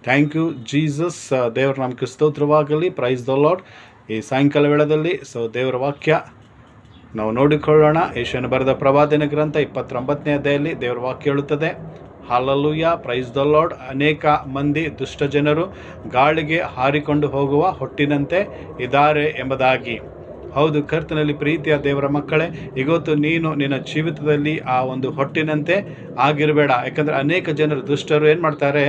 Thank you Jesus. ದೇವರ ನಾಮಕ್ಕೆ ಸ್ತೋತ್ರವಾಗಲಿ. Price the lord. ಈ ಸಾಯಂಕಾಲ ವೇಳೆಯಲ್ಲಿ ದೇವರ ವಾಕ್ಯ ನಾವು ನೋಡಿಕೊಳ್ಳೋಣ. ಯೆಶಾಯನ ಬರೆದ ಪ್ರವಾದನೆ ಗ್ರಂಥ 29ನೇ ಅಧ್ಯಾಯದಲ್ಲಿ ದೇವರ ವಾಕ್ಯ ಹೇಳುತ್ತದೆ, ಹಾಲೆಲೂಯ, ಪ್ರೈಸ್ ದ ಲಾರ್ಡ್. ಅನೇಕ ಮಂದಿ ದುಷ್ಟ ಜನರು ಗಾಳಿಗೆ ಹಾರಿಕೊಂಡು ಹೋಗುವ ಹೊಟ್ಟಿನಂತೆ ಇದ್ದಾರೆ ಎಂಬುದಾಗಿ. ಹೌದು, ಕರ್ತನಲ್ಲಿ ಪ್ರೀತಿಯ ದೇವರ ಮಕ್ಕಳೇ, ಇವತ್ತು ನೀನು ನಿನ್ನ ಜೀವಿತದಲ್ಲಿ ಆ ಒಂದು ಹೊಟ್ಟಿನಂತೆ ಆಗಿರಬೇಡ. ಯಾಕಂದರೆ ಅನೇಕ ಜನರು ದುಷ್ಟರು ಏನು ಮಾಡ್ತಾರೆ,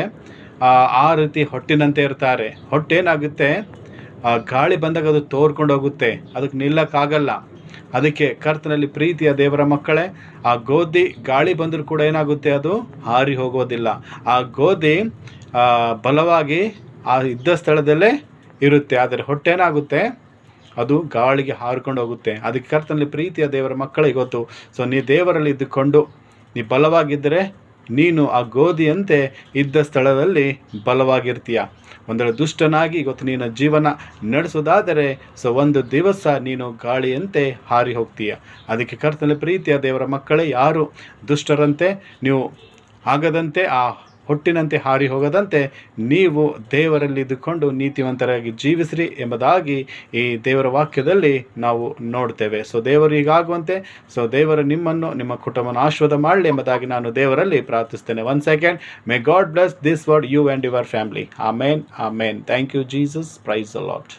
ಆ ರೀತಿ ಹೊಟ್ಟಿನಂತೆ ಇರ್ತಾರೆ. ಹೊಟ್ಟೇನಾಗುತ್ತೆ, ಗಾಳಿ ಬಂದಾಗ ಅದು ತೋರ್ಕೊಂಡು ಹೋಗುತ್ತೆ, ಅದಕ್ಕೆ ನಿಲ್ಲಕ್ಕಾಗಲ್ಲ. ಅದಕ್ಕೆ ಕರ್ತನಲ್ಲಿ ಪ್ರೀತಿಯ ದೇವರ ಮಕ್ಕಳೇ, ಆ ಗೋಧಿ ಗಾಳಿ ಬಂದರೂ ಕೂಡ ಏನಾಗುತ್ತೆ, ಅದು ಹಾರಿ ಹೋಗೋದಿಲ್ಲ. ಆ ಗೋಧಿ ಬಲವಾಗಿ ಆ ಇದ್ದ ಸ್ಥಳದಲ್ಲೇ ಇರುತ್ತೆ. ಆದರೆ ಹೊಟ್ಟೆನಾಗುತ್ತೆ, ಅದು ಗಾಳಿಗೆ ಹಾರಿಕೊಂಡು ಹೋಗುತ್ತೆ. ಅದಕ್ಕೆ ಕರ್ತನಲ್ಲಿ ಪ್ರೀತಿಯ ದೇವರ ಮಕ್ಕಳೇ, ಇವತ್ತು ನೀ ದೇವರಲ್ಲಿ ಇದ್ದುಕೊಂಡು ನೀ ಬಲವಾಗಿದ್ದರೆ ನೀನು ಆ ಗೋಧಿಯಂತೆ ಇದ್ದ ಸ್ಥಳದಲ್ಲಿ ಬಲವಾಗಿರ್ತೀಯ. ಒಂದೆರಡು ದುಷ್ಟನಾಗಿ ಇವತ್ತು ನಿನ್ನ ಜೀವನ ನಡೆಸೋದಾದರೆ ಒಂದು ದಿವಸ ನೀನು ಗಾಳಿಯಂತೆ ಹಾರಿ ಹೋಗ್ತೀಯ. ಅದಕ್ಕೆ ಕರ್ತನಲ್ಲಿ ಪ್ರೀತಿಯ ದೇವರ ಮಕ್ಕಳೇ, ಯಾರು ದುಷ್ಟರಂತೆ ನೀವು ಆಗದಂತೆ, ಆ ಹೊಟ್ಟಿನಂತೆ ಹಾರಿ ಹೋಗದಂತೆ ನೀವು ದೇವರಲ್ಲಿ ಇದ್ದುಕೊಂಡು ನೀತಿವಂತರಾಗಿ ಜೀವಿಸ್ರಿ ಎಂಬುದಾಗಿ ಈ ದೇವರ ವಾಕ್ಯದಲ್ಲಿ ನಾವು ನೋಡ್ತೇವೆ. ದೇವರು ಹೀಗಾಗುವಂತೆ ದೇವರು ನಿಮ್ಮನ್ನು ನಿಮ್ಮ ಕುಟುಂಬವನ್ನು ಆಶೀರ್ವಾದ ಮಾಡಲಿ ಎಂಬುದಾಗಿ ನಾನು ದೇವರಲ್ಲಿ ಪ್ರಾರ್ಥಿಸ್ತೇನೆ. 1 second. May God bless this word, you and your family. Amen, amen. Thank you Jesus. Praise the lord.